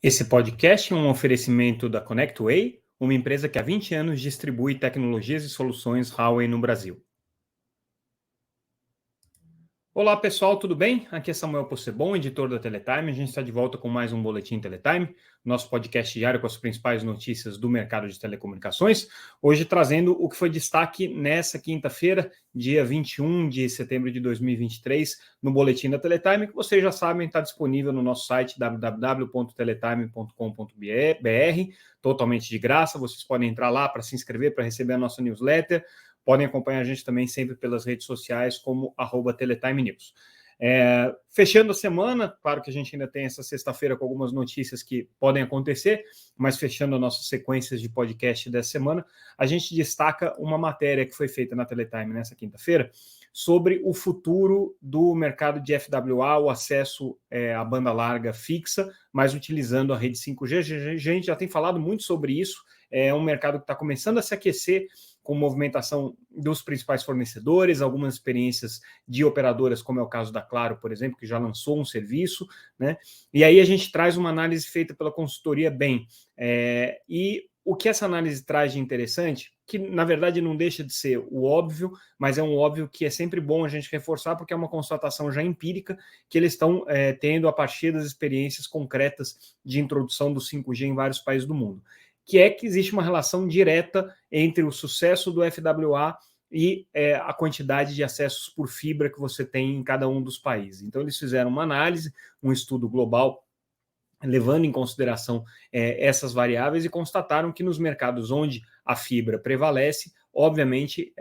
Esse podcast é um oferecimento da ConnectWay, uma empresa que há 20 anos distribui tecnologias e soluções Huawei no Brasil. Olá pessoal, tudo bem? Aqui é Samuel Possebon, editor da Teletime. A gente está de volta com mais um Boletim Teletime, nosso podcast diário com as principais notícias do mercado de telecomunicações. Hoje trazendo o que foi destaque nessa quinta-feira, dia 21 de setembro de 2023, no Boletim da Teletime, que vocês já sabem, está disponível no nosso site www.teletime.com.br, totalmente de graça. Vocês podem entrar lá para se inscrever, para receber a nossa newsletter. Podem acompanhar a gente também sempre pelas redes sociais como @TeletimeNews. Fechando a semana, claro que a gente ainda tem essa sexta-feira com algumas notícias que podem acontecer, mas fechando as nossas sequências de podcast dessa semana, a gente destaca uma matéria que foi feita na Teletime nessa quinta-feira sobre o futuro do mercado de FWA, o acesso à banda larga fixa, mas utilizando a rede 5G. A gente já tem falado muito sobre isso, é um mercado que está começando a se aquecer, com movimentação dos principais fornecedores, algumas experiências de operadoras, como é o caso da Claro, por exemplo, que já lançou um serviço, né? E aí a gente traz uma análise feita pela consultoria BEM. E o que essa análise traz de interessante, que na verdade não deixa de ser o óbvio, mas é um óbvio que é sempre bom a gente reforçar, porque é uma constatação já empírica que eles estão tendo a partir das experiências concretas de introdução do 5G em vários países do mundo, que é que existe uma relação direta entre o sucesso do FWA e a quantidade de acessos por fibra que você tem em cada um dos países. Então, eles fizeram uma análise, um estudo global, levando em consideração essas variáveis e constataram que nos mercados onde a fibra prevalece, obviamente,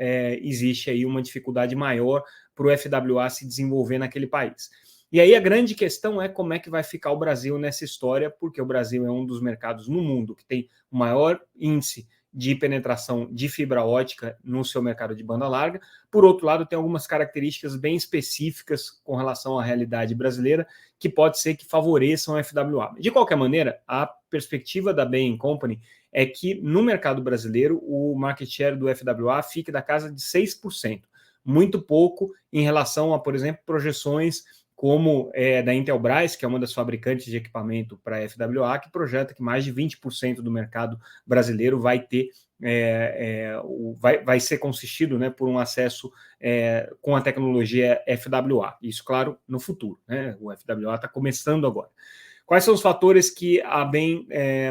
existe aí uma dificuldade maior para o FWA se desenvolver naquele país. E aí a grande questão é como é que vai ficar o Brasil nessa história, porque o Brasil é um dos mercados no mundo que tem o maior índice de penetração de fibra ótica no seu mercado de banda larga. Por outro lado, tem algumas características bem específicas com relação à realidade brasileira que pode ser que favoreçam o FWA. De qualquer maneira, a perspectiva da Bain Company é que no mercado brasileiro o market share do FWA fique da casa de 6%, muito pouco em relação a, por exemplo, projeções como da Intelbras, que é uma das fabricantes de equipamento para FWA, que projeta que mais de 20% do mercado brasileiro vai ter vai ser consistido, né, por um acesso com a tecnologia FWA. Isso, claro, no futuro, né? O FWA está começando agora. Quais são os fatores que a BEM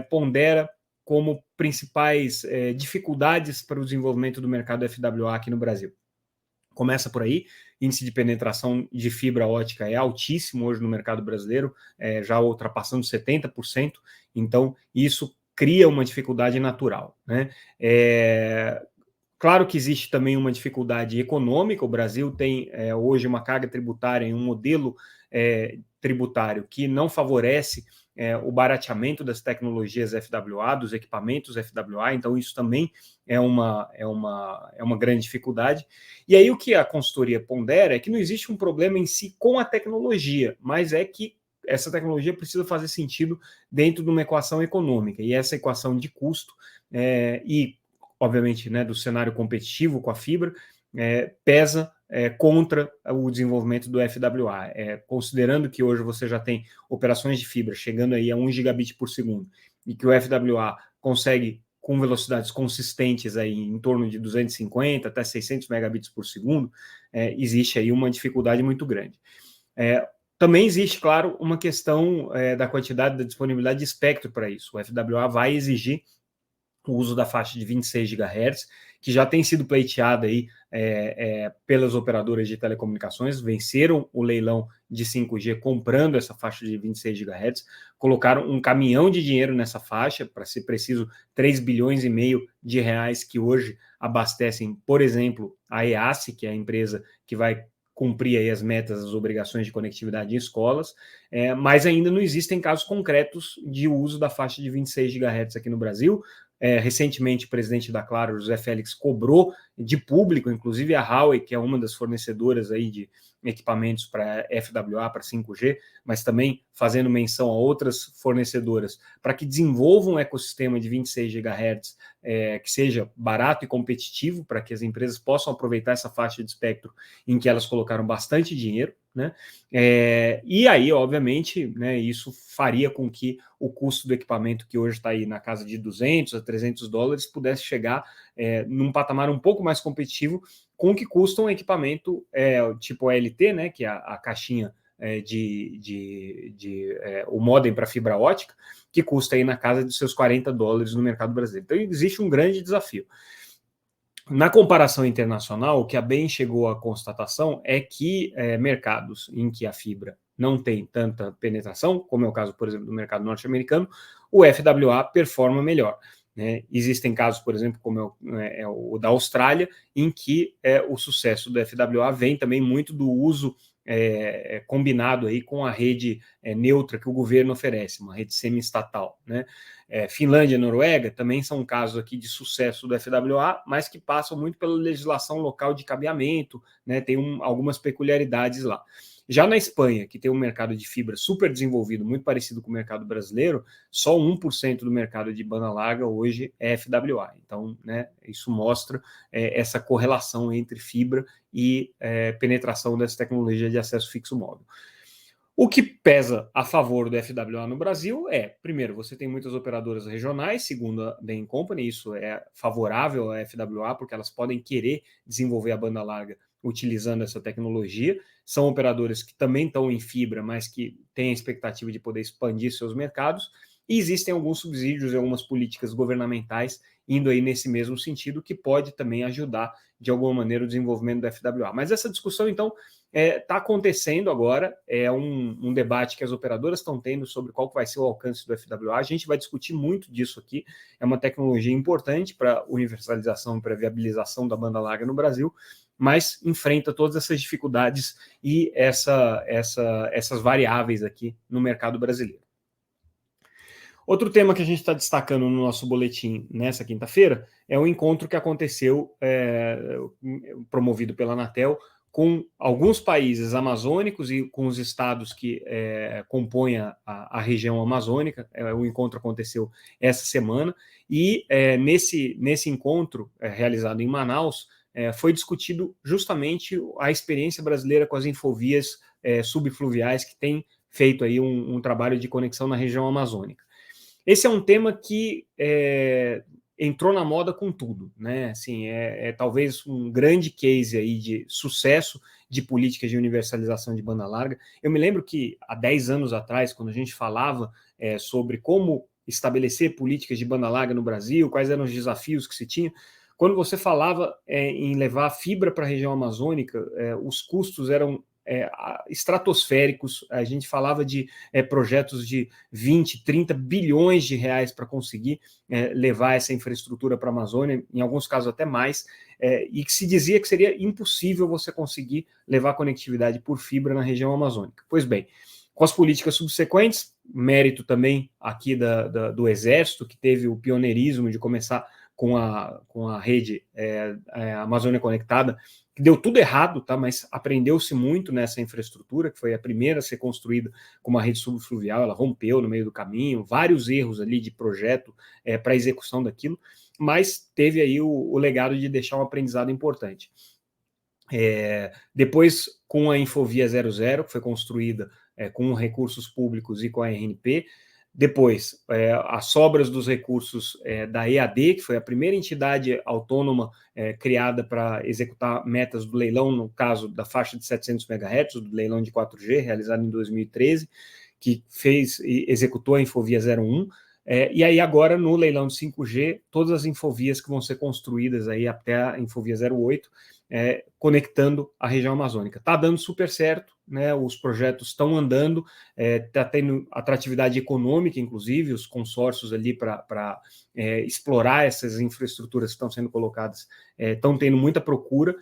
pondera como principais dificuldades para o desenvolvimento do mercado FWA aqui no Brasil? Começa por aí, índice de penetração de fibra ótica é altíssimo hoje no mercado brasileiro, já ultrapassando 70%, então isso cria uma dificuldade natural, né? Claro que existe também uma dificuldade econômica, o Brasil tem hoje uma carga tributária em um modelo tributário que não favorece o barateamento das tecnologias FWA, dos equipamentos FWA, então isso também é uma grande dificuldade. E aí o que a consultoria pondera é que não existe um problema em si com a tecnologia, mas é que essa tecnologia precisa fazer sentido dentro de uma equação econômica, e essa equação de custo e, obviamente, né, do cenário competitivo com a fibra, pesa contra o desenvolvimento do FWA. Considerando que hoje você já tem operações de fibra chegando aí a 1 gigabit por segundo e que o FWA consegue com velocidades consistentes aí em torno de 250 até 600 megabits por segundo, existe aí uma dificuldade muito grande. Também existe, claro, uma questão da quantidade da disponibilidade de espectro para isso. O FWA vai exigir o uso da faixa de 26 GHz, que já tem sido pleiteada aí pelas operadoras de telecomunicações, venceram o leilão de 5G comprando essa faixa de 26 GHz, colocaram um caminhão de dinheiro nessa faixa, para ser preciso, 3 bilhões e meio de reais que hoje abastecem, por exemplo, a EASSE, que é a empresa que vai cumprir aí as metas, as obrigações de conectividade em escolas, mas ainda não existem casos concretos de uso da faixa de 26 GHz aqui no Brasil. Recentemente, o presidente da Claro, José Félix, cobrou de público, inclusive a Huawei, que é uma das fornecedoras aí equipamentos para FWA, para 5G, mas também fazendo menção a outras fornecedoras para que desenvolvam um ecossistema de 26 GHz que seja barato e competitivo, para que as empresas possam aproveitar essa faixa de espectro em que elas colocaram bastante dinheiro, né? E aí, obviamente, né, isso faria com que o custo do equipamento, que hoje está aí na casa de $200 a $300, pudesse chegar num patamar um pouco mais competitivo com o que custa um equipamento tipo LT, né, que é a caixinha o modem para fibra ótica, que custa aí na casa de seus $40 no mercado brasileiro. Então, existe um grande desafio. Na comparação internacional, o que a BEM chegou à constatação é que mercados em que a fibra não tem tanta penetração, como é o caso, por exemplo, do mercado norte-americano, o FWA performa melhor. Né? Existem casos, por exemplo, como é o da Austrália, em que o sucesso do FWA vem também muito do uso combinado aí com a rede neutra que o governo oferece, uma rede semi-estatal, né? Finlândia e Noruega também são casos aqui de sucesso do FWA, mas que passam muito pela legislação local de cabeamento, né? Tem algumas peculiaridades lá. Já na Espanha, que tem um mercado de fibra super desenvolvido, muito parecido com o mercado brasileiro, só 1% do mercado de banda larga hoje é FWA. Então, né, isso mostra essa correlação entre fibra e penetração dessa tecnologia de acesso fixo móvel. O que pesa a favor do FWA no Brasil primeiro, você tem muitas operadoras regionais, segundo a Bain Company, isso é favorável à FWA, porque elas podem querer desenvolver a banda larga utilizando essa tecnologia. São operadoras que também estão em fibra, mas que têm a expectativa de poder expandir seus mercados. E existem alguns subsídios e algumas políticas governamentais indo aí nesse mesmo sentido, que pode também ajudar, de alguma maneira, o desenvolvimento do FWA. Mas essa discussão, então, está acontecendo agora, é um debate que as operadoras estão tendo sobre qual vai ser o alcance do FWA. A gente vai discutir muito disso aqui, é uma tecnologia importante para universalização e para viabilização da banda larga no Brasil, mas enfrenta todas essas dificuldades e essas variáveis aqui no mercado brasileiro. Outro tema que a gente está destacando no nosso boletim nessa quinta-feira é um encontro que aconteceu, promovido pela Anatel, com alguns países amazônicos e com os estados que compõem a região amazônica. O encontro aconteceu essa semana e nesse encontro realizado em Manaus, foi discutido justamente a experiência brasileira com as infovias subfluviais que tem feito aí um trabalho de conexão na região amazônica. Esse é um tema que entrou na moda com tudo, né? Assim, talvez um grande case aí de sucesso de políticas de universalização de banda larga. Eu me lembro que há 10 anos atrás, quando a gente falava sobre como estabelecer políticas de banda larga no Brasil, quais eram os desafios que se tinha, quando você falava em levar fibra para a região amazônica, os custos eram estratosféricos. A gente falava de projetos de 20, 30 bilhões de reais para conseguir levar essa infraestrutura para a Amazônia, em alguns casos até mais, e que se dizia que seria impossível você conseguir levar conectividade por fibra na região amazônica. Pois bem, com as políticas subsequentes, mérito também aqui do Exército, que teve o pioneirismo de começar com a rede Amazônia Conectada, que deu tudo errado, tá? Mas aprendeu-se muito nessa infraestrutura, que foi a primeira a ser construída com uma rede subfluvial. Ela rompeu no meio do caminho, vários erros ali de projeto para a execução daquilo, mas teve aí o legado de deixar um aprendizado importante. Depois, com a Infovia 00, que foi construída com recursos públicos e com a RNP, depois, as sobras dos recursos da EAD, que foi a primeira entidade autônoma criada para executar metas do leilão, no caso da faixa de 700 MHz, do leilão de 4G, realizado em 2013, que executou a Infovia 01. E aí agora, no leilão de 5G, todas as infovias que vão ser construídas aí até a Infovia 08, conectando a região amazônica. Está dando super certo, né? Os projetos estão andando, está tendo atratividade econômica, inclusive, os consórcios ali para explorar essas infraestruturas que estão sendo colocadas estão tendo muita procura.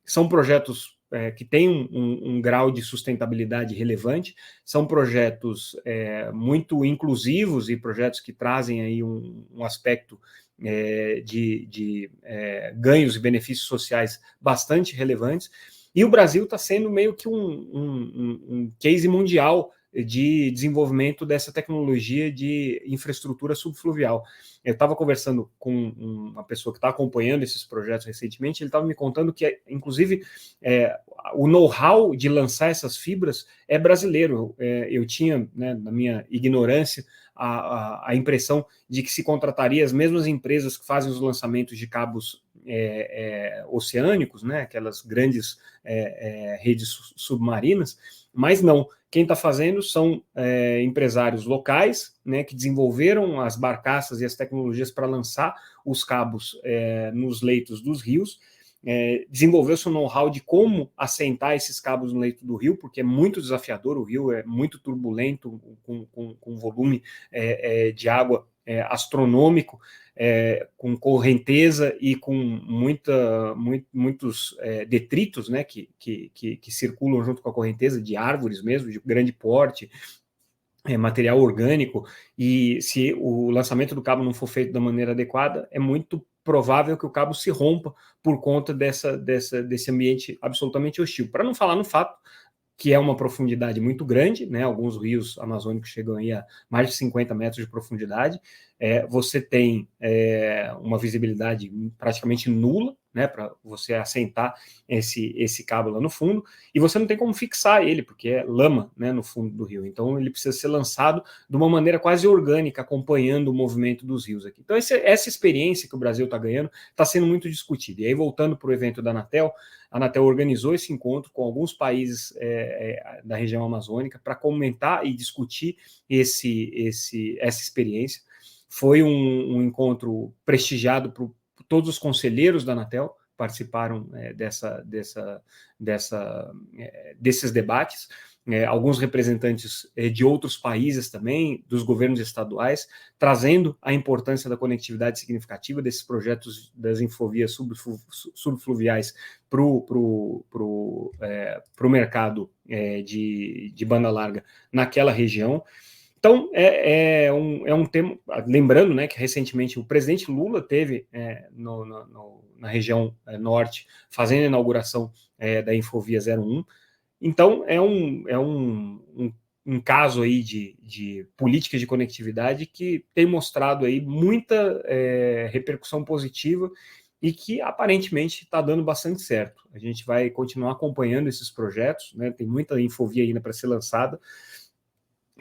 São projetos que têm um grau de sustentabilidade relevante, são projetos muito inclusivos e projetos que trazem aí um aspecto de ganhos e benefícios sociais bastante relevantes. E o Brasil está sendo meio que um case mundial de desenvolvimento dessa tecnologia de infraestrutura subfluvial. Eu estava conversando com uma pessoa que está acompanhando esses projetos recentemente, ele estava me contando que, inclusive, o know-how de lançar essas fibras é brasileiro. Eu tinha, né, na minha ignorância, a impressão de que se contrataria as mesmas empresas que fazem os lançamentos de cabos oceânicos, né, aquelas grandes redes submarinas, mas não. Quem está fazendo são empresários locais, né, que desenvolveram as barcaças e as tecnologias para lançar os cabos nos leitos dos rios, desenvolveu seu know-how de como assentar esses cabos no leito do rio, porque é muito desafiador, o rio é muito turbulento, com volume de água astronômico, com correnteza e com muitos detritos, né, que circulam junto com a correnteza, de árvores mesmo, de grande porte, material orgânico, e se o lançamento do cabo não for feito da maneira adequada, é muito provável que o cabo se rompa por conta desse ambiente absolutamente hostil. Para não falar no fato que é uma profundidade muito grande, né? Alguns rios amazônicos chegam aí a mais de 50 metros de profundidade. Você tem uma visibilidade praticamente nula, né, para você assentar esse cabo lá no fundo, e você não tem como fixar ele, porque é lama, né, no fundo do rio. Então ele precisa ser lançado de uma maneira quase orgânica, acompanhando o movimento dos rios aqui. Então essa experiência que o Brasil está ganhando está sendo muito discutida. E aí, voltando para o evento da Anatel, a Anatel organizou esse encontro com alguns países da região amazônica para comentar e discutir essa experiência. Foi um encontro prestigiado por todos os conselheiros da Anatel, participaram desses debates. Alguns representantes de outros países também, dos governos estaduais, trazendo a importância da conectividade significativa desses projetos das infovias subfluviais para o mercado de banda larga naquela região. Então, é um tema, lembrando, né, que recentemente o presidente Lula teve na região norte, fazendo a inauguração da Infovia 01. Então, é um caso aí de política de conectividade que tem mostrado aí muita repercussão positiva e que aparentemente está dando bastante certo. A gente vai continuar acompanhando esses projetos, né? Tem muita infovia ainda para ser lançada,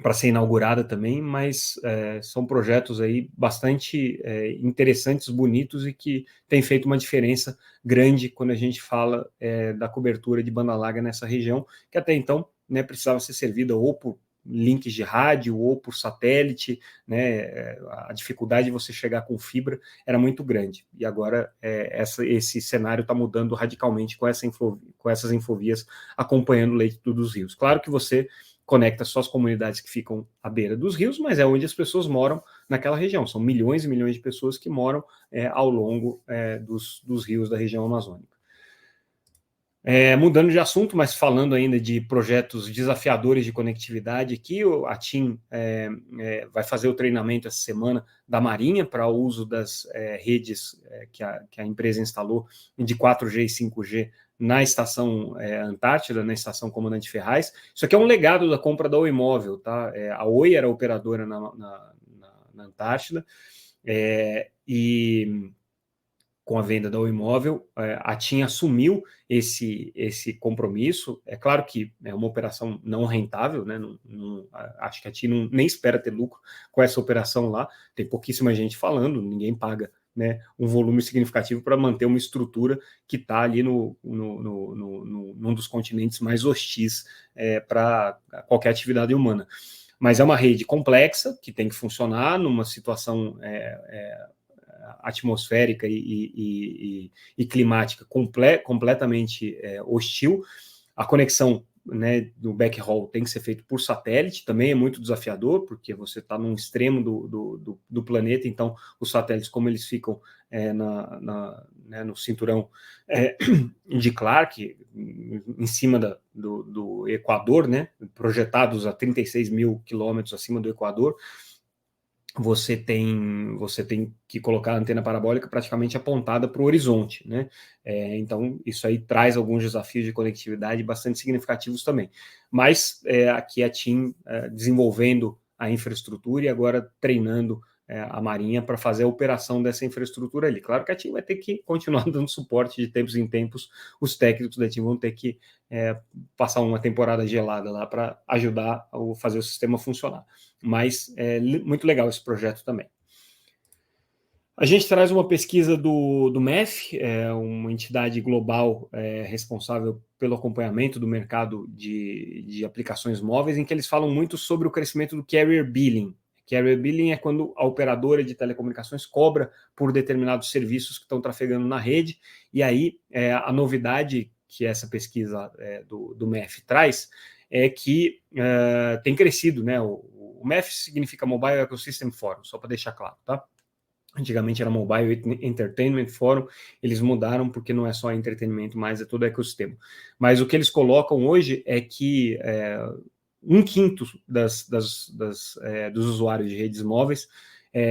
para ser inaugurada também, mas são projetos aí bastante interessantes, bonitos e que têm feito uma diferença grande quando a gente fala da cobertura de banda larga nessa região, que até então, né, precisava ser servida ou por links de rádio ou por satélite, né, a dificuldade de você chegar com fibra era muito grande, e agora esse cenário está mudando radicalmente com essas infovias acompanhando o leito dos rios. Claro que você conecta só as comunidades que ficam à beira dos rios, mas é onde as pessoas moram naquela região. São milhões e milhões de pessoas que moram ao longo dos rios da região amazônica. Mudando de assunto, mas falando ainda de projetos desafiadores de conectividade, aqui a TIM vai fazer o treinamento essa semana da Marinha para o uso das redes que a empresa instalou de 4G e 5G na estação Antártida, na estação Comandante Ferraz. Isso aqui é um legado da compra da Oi Móvel, tá? A Oi era operadora na Antártida, e com a venda da Oi Móvel, a TIM assumiu esse compromisso. É claro que é uma operação não rentável, né? Acho que a TIM nem espera ter lucro com essa operação lá. Tem pouquíssima gente falando, ninguém paga, né, um volume significativo para manter uma estrutura que está ali num dos continentes mais hostis para qualquer atividade humana. Mas é uma rede complexa, que tem que funcionar numa situação atmosférica e climática completamente hostil. A conexão, né, do backhaul tem que ser feito por satélite, também é muito desafiador, porque você está num extremo do planeta, então os satélites, como eles ficam no cinturão de Clark, em cima do Equador, né, projetados a 36 mil quilômetros acima do Equador, você tem que colocar a antena parabólica praticamente apontada para o horizonte, né? Então, isso aí traz alguns desafios de conectividade bastante significativos também. Mas aqui a TIM desenvolvendo a infraestrutura e agora treinando a Marinha para fazer a operação dessa infraestrutura ali. Claro que a TIM vai ter que continuar dando suporte de tempos em tempos, os técnicos da TIM vão ter que passar uma temporada gelada lá para ajudar a fazer o sistema funcionar. Mas é muito legal esse projeto também. A gente traz uma pesquisa do MEF, uma entidade global responsável pelo acompanhamento do mercado de aplicações móveis, em que eles falam muito sobre o crescimento do carrier billing. Carrier billing é quando a operadora de telecomunicações cobra por determinados serviços que estão trafegando na rede, e aí a novidade que essa pesquisa do MEF traz é que tem crescido, né? O MEF significa Mobile Ecosystem Forum, só para deixar claro, tá? Antigamente era Mobile Entertainment Forum, eles mudaram porque não é só entretenimento, mas é todo ecossistema. Mas o que eles colocam hoje é que 1/5 dos usuários de redes móveis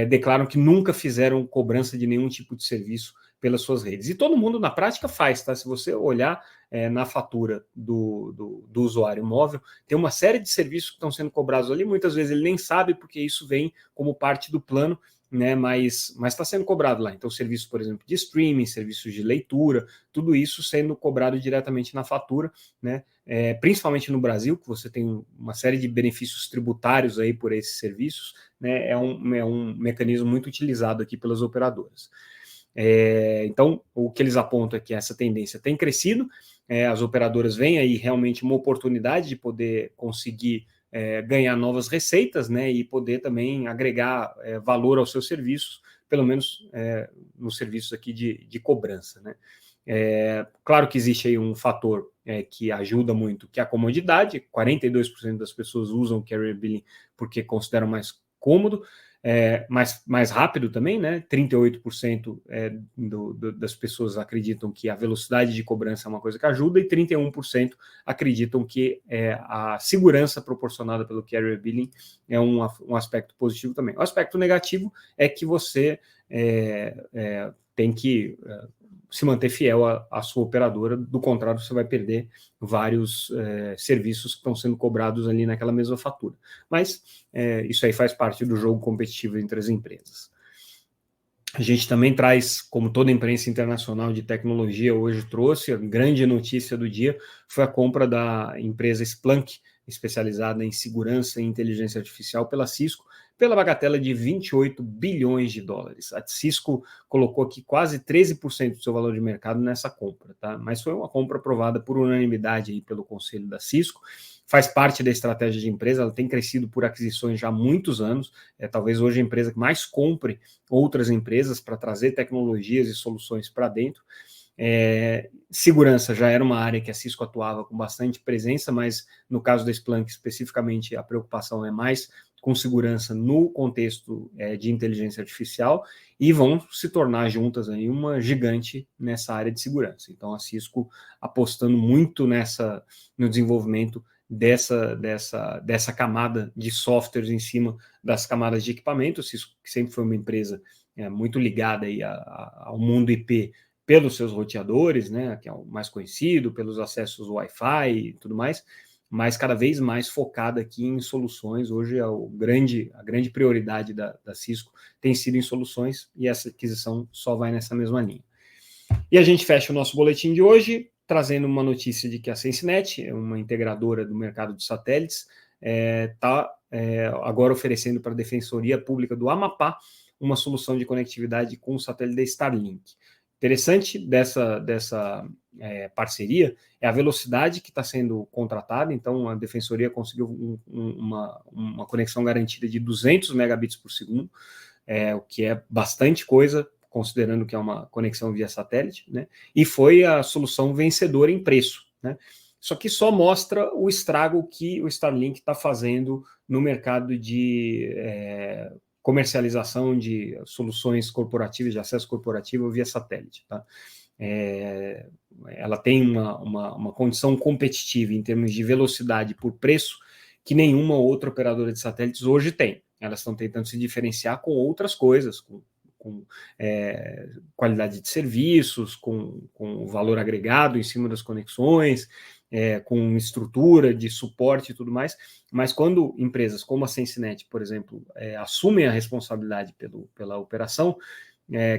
declaram que nunca fizeram cobrança de nenhum tipo de serviço pelas suas redes. E todo mundo na prática faz, tá? Se você olhar na fatura do usuário móvel, tem uma série de serviços que estão sendo cobrados ali, muitas vezes ele nem sabe porque isso vem como parte do plano, né, mas está sendo cobrado lá. Então, serviços, por exemplo, de streaming, serviços de leitura, tudo isso sendo cobrado diretamente na fatura, né, principalmente no Brasil, que você tem uma série de benefícios tributários aí por esses serviços, né, é um mecanismo muito utilizado aqui pelas operadoras. Então, o que eles apontam é que essa tendência tem crescido, as operadoras veem aí realmente uma oportunidade de poder conseguir ganhar novas receitas, né, e poder também agregar valor aos seus serviços, pelo menos nos serviços aqui de cobrança, né. Claro que existe aí um fator que ajuda muito, que é a comodidade. 42% das pessoas usam o carrier billing porque consideram mais cômodo, mais rápido também, né? 38% das pessoas acreditam que a velocidade de cobrança é uma coisa que ajuda, e 31% acreditam que a segurança proporcionada pelo carrier billing é um aspecto positivo também. O aspecto negativo é que você tem que se manter fiel à sua operadora, do contrário, você vai perder vários serviços que estão sendo cobrados ali naquela mesma fatura. Mas isso aí faz parte do jogo competitivo entre as empresas. A gente também traz, como toda a imprensa internacional de tecnologia hoje trouxe, a grande notícia do dia foi a compra da empresa Splunk, especializada em segurança e inteligência artificial, pela Cisco, pela bagatela de 28 bilhões de dólares. A Cisco colocou aqui quase 13% do seu valor de mercado nessa compra, tá? Mas foi uma compra aprovada por unanimidade aí pelo conselho da Cisco, faz parte da estratégia de empresa, ela tem crescido por aquisições já há muitos anos, talvez hoje a empresa que mais compre outras empresas para trazer tecnologias e soluções para dentro. Segurança já era uma área que a Cisco atuava com bastante presença, mas no caso da Splunk especificamente a preocupação é mais com segurança no contexto de inteligência artificial, e vão se tornar juntas aí uma gigante nessa área de segurança. Então a Cisco apostando muito no desenvolvimento dessa camada de softwares em cima das camadas de equipamento. Cisco, que sempre foi uma empresa muito ligada aí ao mundo IP pelos seus roteadores, né, que é o mais conhecido, pelos acessos Wi-Fi e tudo mais, mas cada vez mais focada aqui em soluções. Hoje a grande prioridade da Cisco tem sido em soluções, e essa aquisição só vai nessa mesma linha. E a gente fecha o nosso boletim de hoje trazendo uma notícia de que a Sensinet, uma integradora do mercado de satélites, está agora oferecendo para a Defensoria Pública do Amapá uma solução de conectividade com o satélite da Starlink. Interessante dessa parceria é a velocidade que está sendo contratada. Então, a Defensoria conseguiu uma conexão garantida de 200 megabits por segundo, o que é bastante coisa, considerando que é uma conexão via satélite, né? E foi a solução vencedora em preço, né? Só que só mostra o estrago que o Starlink está fazendo no mercado de comercialização de soluções corporativas, de acesso corporativo via satélite, tá? Ela tem uma condição competitiva em termos de velocidade por preço que nenhuma outra operadora de satélites hoje tem. elas estão tentando se diferenciar com outras coisas, com qualidade de serviços, com valor agregado em cima das conexões, com estrutura de suporte e tudo mais, mas quando empresas como a Sensinet, por exemplo, assumem a responsabilidade pela operação,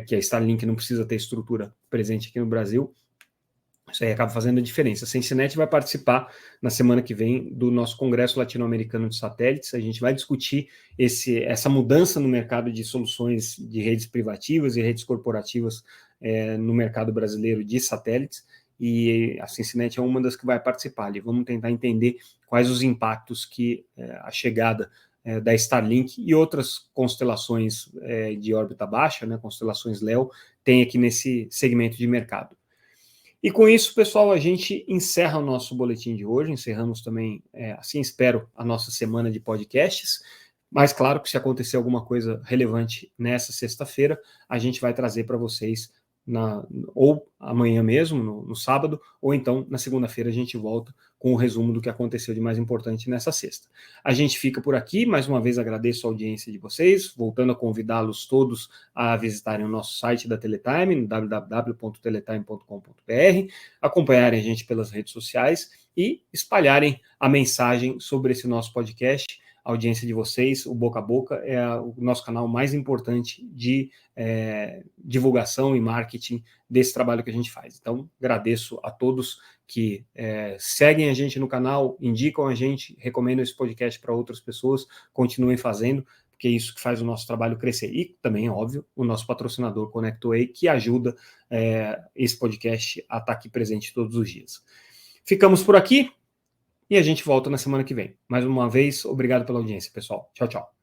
que a Starlink não precisa ter estrutura presente aqui no Brasil, isso aí acaba fazendo a diferença. A Sensinet vai participar na semana que vem do nosso Congresso Latino-Americano de Satélites. A gente vai discutir essa mudança no mercado de soluções de redes privativas e redes corporativas no mercado brasileiro de satélites, e a Sensinet é uma das que vai participar ali. Vamos tentar entender quais os impactos que a chegada da Starlink e outras constelações de órbita baixa, né, constelações LEO, tem aqui nesse segmento de mercado. E com isso, pessoal, a gente encerra o nosso boletim de hoje, encerramos também, assim espero, a nossa semana de podcasts, mas claro que se acontecer alguma coisa relevante nessa sexta-feira, a gente vai trazer para vocês ou amanhã mesmo, no sábado, ou então na segunda-feira a gente volta com o resumo do que aconteceu de mais importante nessa sexta. A gente fica por aqui, mais uma vez agradeço a audiência de vocês, voltando a convidá-los todos a visitarem o nosso site da Teletime, no www.teletime.com.br, acompanharem a gente pelas redes sociais e espalharem a mensagem sobre esse nosso podcast. A audiência de vocês, o boca a boca, é o nosso canal mais importante de divulgação e marketing desse trabalho que a gente faz. Então, agradeço a todos que seguem a gente no canal, indicam a gente, recomendam esse podcast para outras pessoas, continuem fazendo, porque é isso que faz o nosso trabalho crescer. E também, óbvio, o nosso patrocinador ConnectWay, que ajuda esse podcast a estar aqui presente todos os dias. Ficamos por aqui. E a gente volta na semana que vem. Mais uma vez, obrigado pela audiência, pessoal. Tchau, tchau.